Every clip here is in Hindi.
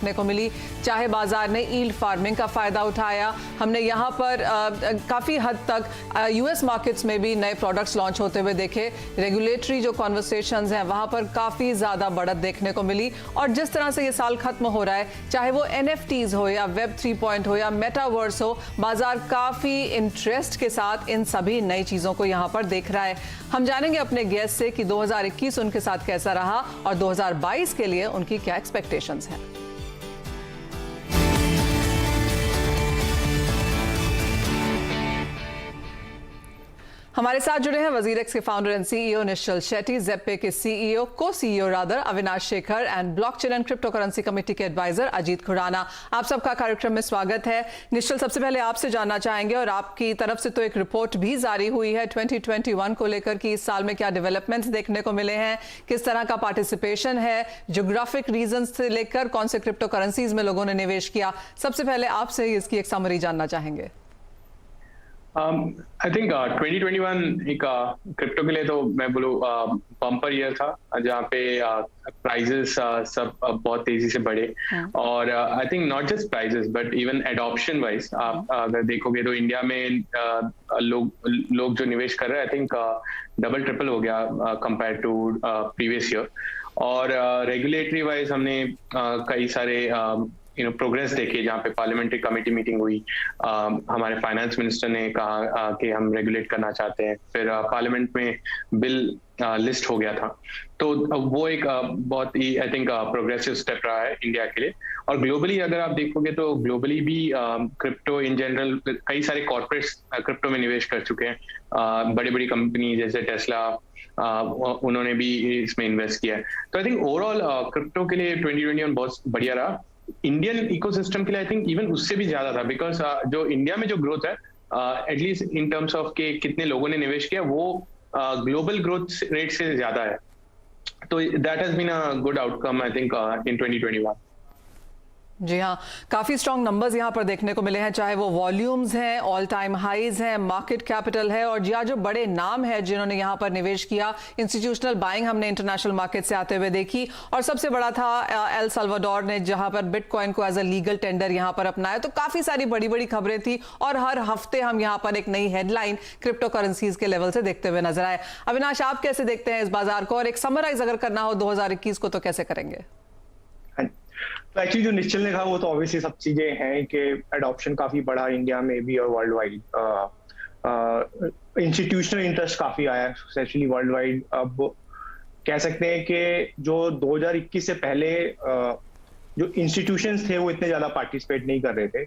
देखने को मिली। चाहे बाजार ने यील्ड फार्मिंग का फायदा उठाया, हमने यहाँ पर काफ़ी हद तक यूएस मार्केट्स में भी नए प्रोडक्ट्स लॉन्च होते हुए देखे। रेगुलेटरी जो कॉन्वर्सेशंस हैं वहाँ पर काफ़ी ज़्यादा बढ़त देखने को मिली। और जिस तरह से ये साल खत्म हो रहा है, चाहे वो NFTs हो या वेब 3.0 हो या मेटावर्स हो, बाजार काफ़ी इंटरेस्ट के साथ इन सभी नई चीज़ों को यहाँ पर देख रहा है। हम जानेंगे अपने गेस्ट से कि 2021 उनके साथ कैसा रहा और 2022 के लिए उनकी क्या एक्सपेक्टेशंस हैं। हमारे साथ जुड़े हैं वजीरेक्स के फाउंडर एंड सीईओ निश्चल शेट्टी, ज़ेप्पे के सीईओ को CEO rather Avinash Shekhar and blockchain and crypto currency committee के एडवाइजर अजीत खुराना। आप सबका कार्यक्रम में स्वागत है। निश्चल, सबसे पहले आपसे जानना चाहेंगे, और आपकी तरफ से तो एक रिपोर्ट भी जारी हुई है 2021 को लेकर कि इस साल में क्या डेवलपमेंट्स देखने को मिले हैं, किस तरह का पार्टिसिपेशन है, ज्योग्राफिक रीजन से लेकर कौन से क्रिप्टो करेंसीज में लोगों ने निवेश किया। सबसे पहले आपसे इसकी एक समरी जानना चाहेंगे। आई थिंक 2021 एक क्रिप्टो के लिए तो मैं बोलूँ बम्पर ईयर था, जहाँ पे प्राइजेस सब बहुत तेजी से बढ़े। और I think not just prices but even adoption wise आप अगर देखोगे तो इंडिया में लोग जो निवेश कर रहे हैं, आई थिंक डबल ट्रिपल हो गया कंपेयर टू प्रीवियस ईयर। और रेगुलेटरी वाइज हमने कई सारे प्रोग्रेस देखी, जहाँ पे पार्लियामेंट्री कमेटी मीटिंग हुई। हमारे फाइनेंस मिनिस्टर ने कहा कि हम रेगुलेट करना चाहते हैं। फिर पार्लियामेंट में बिल लिस्ट हो गया था, तो वो एक बहुत ही आई थिंक प्रोग्रेसिव स्टेप रहा है इंडिया के लिए। और ग्लोबली अगर आप देखोगे तो ग्लोबली भी क्रिप्टो इन जनरल कई सारे कॉर्पोरेट्स क्रिप्टो में निवेश कर चुके हैं। बड़ी बड़ी कंपनी जैसे टेस्ला उन्होंने भी इसमें इन्वेस्ट किया है। तो आई थिंक ओवरऑल क्रिप्टो के लिए 2021 बहुत बढ़िया रहा। इंडियन इकोसिस्टम के लिए आई थिंक इवन उससे भी ज्यादा था, बिकॉज जो इंडिया में जो ग्रोथ है एटलीस्ट इन टर्म्स ऑफ के कितने लोगों ने निवेश किया, वो ग्लोबल ग्रोथ रेट से ज्यादा है। तो that has been a good outcome I think in 2021। जी हाँ, काफ़ी स्ट्रॉन्ग नंबर्स यहाँ पर देखने को मिले हैं, चाहे वो वॉल्यूम्स हैं, ऑल टाइम हाइज हैं, मार्केट कैपिटल है, और जो बड़े नाम हैं जिन्होंने यहाँ पर निवेश किया। इंस्टीट्यूशनल बाइंग हमने इंटरनेशनल मार्केट से आते हुए देखी, और सबसे बड़ा था एल साल्वाडोर ने जहाँ पर बिटकॉइन को एज अ लीगल टेंडर यहाँ पर अपनाया। तो काफ़ी सारी बड़ी बड़ी खबरें थी, और हर हफ्ते हम यहाँ पर एक नई हेडलाइन क्रिप्टो करेंसीज के लेवल से देखते हुए नजर आए। अविनाश, आप कैसे देखते हैं इस बाजार को, और एक समराइज अगर करना हो 2021 को तो कैसे करेंगे? तो एक्चुअली जो निश्चल ने कहा वो तो ऑब्वियसली सब चीजें हैं कि एडॉप्शन काफी बढ़ा इंडिया में भी और वर्ल्ड वाइड। इंस्टीट्यूशनल इंटरेस्ट काफी आया स्पेशली वर्ल्ड वाइड। अब कह सकते हैं कि जो 2021 से पहले जो इंस्टीट्यूशंस थे वो इतने ज्यादा पार्टिसिपेट नहीं कर रहे थे।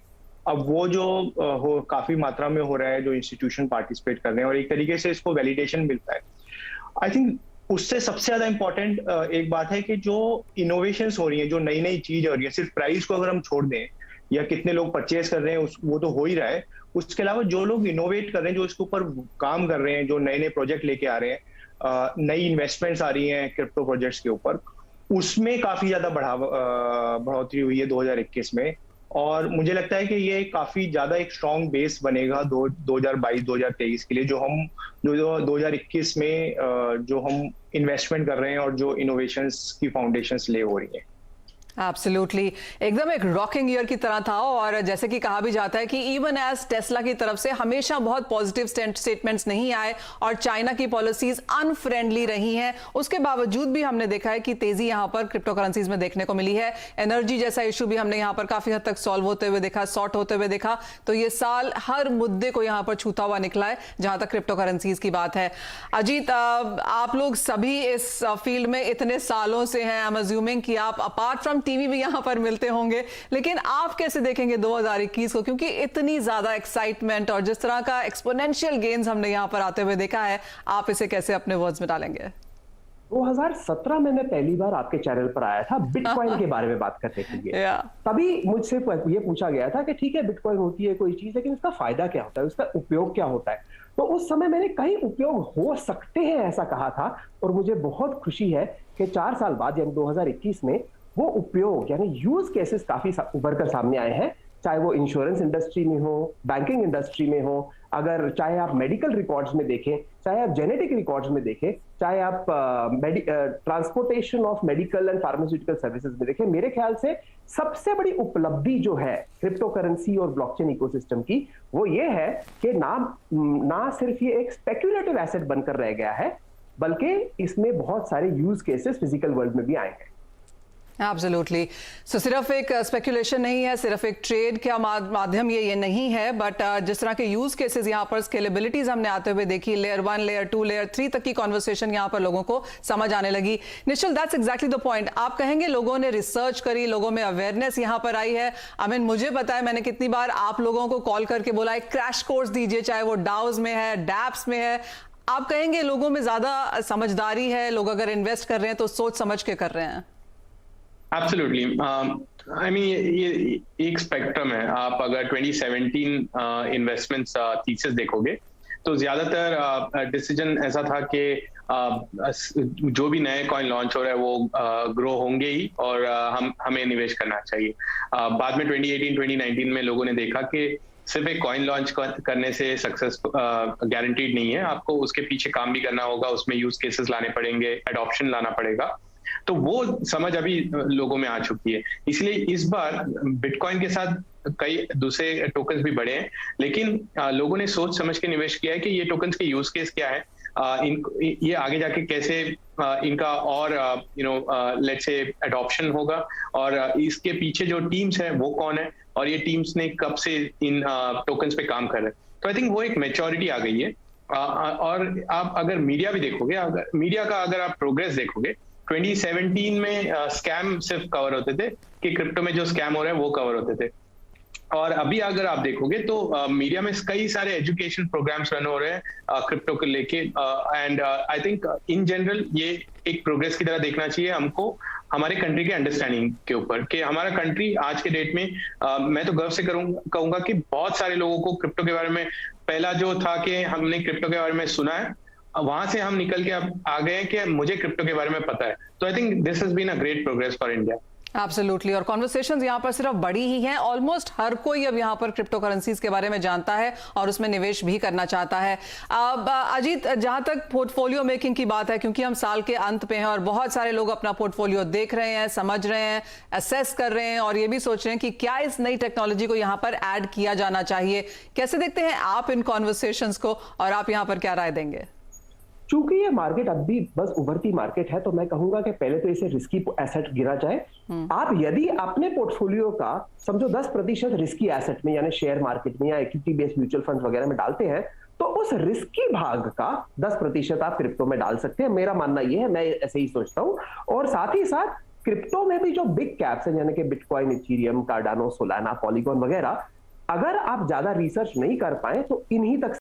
अब वो जो काफी मात्रा में हो रहा है, जो इंस्टीट्यूशन पार्टिसिपेट कर रहे हैं, और एक तरीके से इसको वैलिडेशन मिलता है। आई थिंक उससे सबसे ज्यादा इंपॉर्टेंट एक बात है कि जो इनोवेशंस हो रही हैं, जो नई नई चीज हो रही है, सिर्फ प्राइस को अगर हम छोड़ दें या कितने लोग परचेज कर रहे हैं वो तो हो ही रहा है, उसके अलावा जो लोग इनोवेट कर रहे हैं, जो इसके ऊपर काम कर रहे हैं, जो नए नए प्रोजेक्ट लेके आ रहे हैं, नई इन्वेस्टमेंट्स आ रही हैं क्रिप्टो प्रोजेक्ट्स के ऊपर, उसमें काफी ज्यादा बढ़ोतरी हुई है 2021 में। और मुझे लगता है कि ये काफी ज्यादा एक स्ट्रॉन्ग बेस बनेगा 2022-2023 के लिए, जो 2021 में जो हम इन्वेस्टमेंट कर रहे हैं और जो इनोवेशंस की फाउंडेशंस ले हो रही हैं। एब्सोल्युटली, एकदम एक रॉकिंग ईयर की तरह था। और जैसे कि कहा भी जाता है कि इवन एज टेस्ला की तरफ से हमेशा बहुत पॉजिटिव स्टेटमेंट्स नहीं आए और चाइना की पॉलिसीज अनफ्रेंडली रही हैं, उसके बावजूद भी हमने देखा है कि तेजी यहां पर क्रिप्टो करेंसीज में देखने को मिली है। एनर्जी जैसा इशू भी हमने यहां पर काफी हद तक सॉल्व होते हुए देखा, सॉर्ट होते हुए देखा। तो ये साल हर मुद्दे को यहां पर छूता हुआ निकला है जहां तक क्रिप्टो करेंसीज की बात है। अजीत, आप लोग सभी इस फील्ड में इतने सालों से हैं, आई एम अज्यूमिंग कि आप अपार्ट फ्रॉम टीवी भी यहां पर मिलते होंगे, लेकिन आप कैसे देखेंगे 2021 को, क्योंकि इतनी ज्यादा एक्साइटमेंट और जिस तरह का एक्सपोनेंशियल गेन्स हमने यहां पर आते हुए देखा है, आप इसे कैसे अपने वर्ड्स में डालेंगे? 2017 में मैं पहली बार आपके चैनल पर आया था बिटकॉइन के बारे में बात करने के लिए। तभी मुझसे ये पूछा गया था कि ठीक है बिटकॉइन होती है कोई चीज, लेकिन उसका फायदा क्या होता है, उसका उपयोग क्या होता है। तो उस समय मैंने कई उपयोग हो सकते हैं ऐसा कहा था, और मुझे बहुत खुशी है कि 4 साल बाद यानी 2021 में वो उपयोग यानी यूज केसेस काफी उभर कर सामने आए हैं, चाहे वो इंश्योरेंस इंडस्ट्री में हो, बैंकिंग इंडस्ट्री में हो, अगर चाहे आप मेडिकल रिकॉर्ड्स में देखें, चाहे आप जेनेटिक रिकॉर्ड्स में देखें, चाहे आप transportation of medical and pharmaceutical services में देखें, मेरे ख्याल से सबसे बड़ी उपलब्धि जो है क्रिप्टो करेंसी और ब्लॉकचेन इकोसिस्टम की, वो ये है कि ना सिर्फ ये एक स्पेक्युलेटिव एसेट बनकर रह गया है, बल्कि इसमें बहुत सारे यूज केसेस फिजिकल वर्ल्ड में भी आए हैं। एब्सोल्युटली। सो सिर्फ एक स्पेकुलेशन नहीं है, सिर्फ एक ट्रेड का माध्यम ये नहीं है, बट जिस तरह के यूज केसेस यहाँ पर स्केलेबिलिटीज हमने आते हुए देखी, लेयर 1, लेयर 2, लेयर 3 तक की कॉन्वर्सेशन यहाँ पर लोगों को समझ आने लगी। निश्चल, दैट्स एग्जैक्टली द पॉइंट। आप कहेंगे लोगों ने रिसर्च करी, लोगों में अवेयरनेस यहाँ पर आई है। आई मीन, मुझे पता है मैंने कितनी बार आप लोगों को कॉल करके बोला एक क्रैश कोर्स दीजिए, चाहे वो डाउज में है, डैप्स में है। आप कहेंगे लोगों में ज्यादा समझदारी है, लोग अगर इन्वेस्ट कर रहे हैं तो सोच समझ के कर रहे हैं। एब्सोल्युटली। आई मीन ये एक स्पेक्ट्रम है। आप अगर 2017 इन्वेस्टमेंट्स थीसिस देखोगे तो ज्यादातर डिसीजन ऐसा था कि जो भी नए कॉइन लॉन्च हो रहा है वो ग्रो होंगे ही और हमें निवेश करना चाहिए। बाद में 2018-2019 में लोगों ने देखा कि सिर्फ एक कॉइन लॉन्च करने से सक्सेस गारंटीड नहीं है, आपको उसके पीछे काम भी करना होगा, उसमें यूज केसेस लाने पड़ेंगे, एडॉप्शन लाना पड़ेगा। तो वो समझ अभी लोगों में आ चुकी है। इसलिए इस बार बिटकॉइन के साथ कई दूसरे टोकन्स भी बढ़े हैं, लेकिन लोगों ने सोच समझ के निवेश किया है कि ये टोकन्स के यूज केस क्या है, ये आगे जाके कैसे इनका और लेट्स से एडॉप्शन होगा, और इसके पीछे जो टीम्स है वो कौन है, और ये टीम्स ने कब से इन टोकन्स पे काम कर रहे हैं। तो आई थिंक वो एक मैच्योरिटी आ गई है। और आप अगर मीडिया भी देखोगे, अगर आप प्रोग्रेस देखोगे, 2017 में स्कैम सिर्फ कवर होते थे कि क्रिप्टो में जो स्कैम हो रहे हैं वो कवर होते थे, और अभी अगर आप देखोगे तो मीडिया में कई सारे एजुकेशन प्रोग्राम्स रन हो रहे हैं क्रिप्टो को लेके। And I think in general ये एक प्रोग्रेस की तरह देखना चाहिए हमको, हमारे कंट्री के अंडरस्टैंडिंग के ऊपर, कि हमारा कंट्री आज के डेट में मैं तो गर्व से कहूंगा कि बहुत सारे लोगों को क्रिप्टो के बारे में, पहला जो था कि हमने क्रिप्टो के बारे में सुना है, वहां से हम निकल के अब आ गए हैं कि मुझे क्रिप्टो के बारे में पता है। तो I think this has been a great progress for India. Absolutely. और कॉन्वर्सेशंस यहाँ पर सिर्फ बड़ी ही हैं, ऑलमोस्ट हर कोई अब यहाँ पर क्रिप्टो करेंसीज के बारे में जानता है और उसमें निवेश भी करना चाहता है। अजीत, जहाँ तक पोर्टफोलियो मेकिंग की बात है, क्योंकि हम साल के अंत पे हैं और बहुत सारे लोग अपना पोर्टफोलियो देख रहे हैं, समझ रहे हैं, असेस कर रहे हैं और ये भी सोच रहे हैं कि क्या इस नई टेक्नोलॉजी को यहाँ पर ऐड किया जाना चाहिए। कैसे देखते हैं आप इन कॉन्वर्सेशंस को, और आप यहाँ पर क्या राय देंगे? चूंकि ये मार्केट अब भी बस उभरती मार्केट है, तो मैं कहूंगा कि पहले तो इसे रिस्की एसेट गिना जाए। आप यदि अपने पोर्टफोलियो का समझो 10% रिस्की एसेट में, यानी शेयर मार्केट में या इक्विटी बेस्ड म्यूचुअल फंड वगैरह में डालते हैं, तो उस रिस्की भाग का 10% आप क्रिप्टो में डाल सकते हैं। मेरा मानना यह है, मैं ऐसे ही सोचता हूं। और साथ ही साथ क्रिप्टो में भी जो बिग कैप्स हैं, यानी कि bitcoin, Ethereum, Cardano, Solana, polygon वगैरह, अगर आप ज्यादा रिसर्च नहीं कर पाए तो इन्हीं तक